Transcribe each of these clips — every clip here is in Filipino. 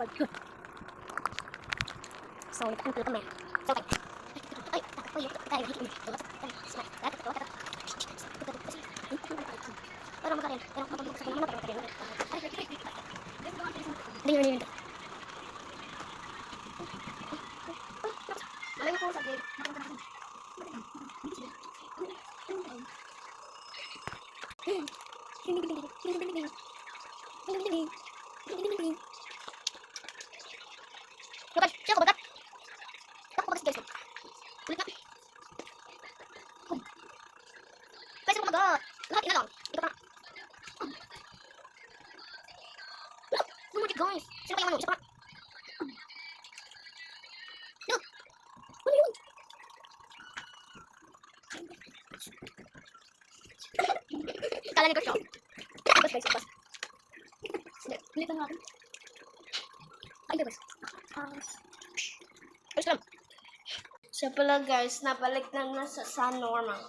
Good. So, nagkaan pala kami. So, ay, ay, tayo, para makarin. Pero kapag buksan ko naman, para makarin. Hindi, hindi, hindi. Malayo po sa gate. Bakit? Siya ko bagat? Ako bagat si guys. Ulit na. Guys, ako bagat. Lahat ina lang. Ito pa. Lumulid guys. Sino kaya ano? Isa pa. Look. Ano yun? Kala ni ko siya. Bas guys, bas. Ulit na natin. Ay, guys. Ayos lang. Siya pala guys, nabalik na sa normal.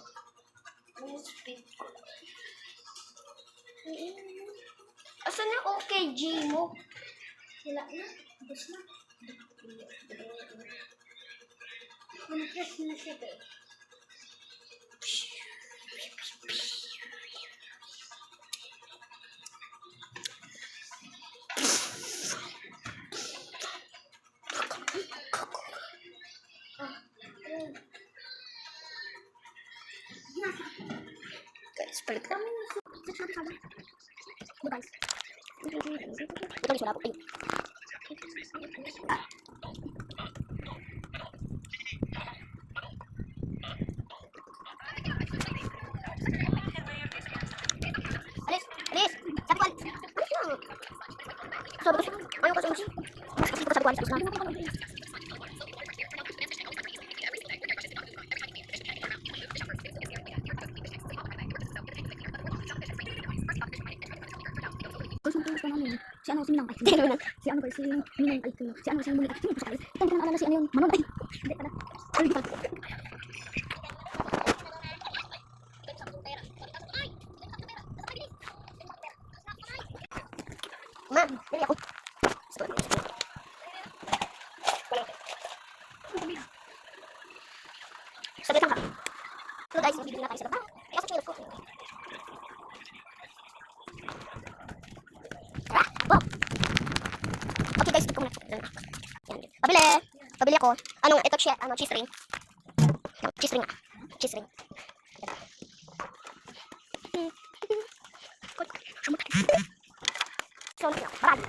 Asan yung OKG mo? Wala na. Bus na. Press na siya eh. Guys, balik kami. Guys. Ito yung sulap. Ayun. Alis! Alis! Sabi ko, alis! Sabi ko siya. Ayaw kasi siya. Mas kasi ko sabi ko, alis. Alis na. Si ano, si Minang, ay, si ano, si Minang, ay, si ano, si Minang, ay, sino po sa kalis? Ito, hindi ko naalala si ano yun, Manon, ay, hindi pala, ay, hindi pala. Ma, dali ako. Saglit lang ka. So guys, magbibili na tayo sa baba. Ay, asa chilos ko. Okay guys, ito ko muna. Yan. Pabili. Pabili ako. Ano, ito siya, ano, cheese ring. Cheese ring. Cheese ring. Ito. So, marami.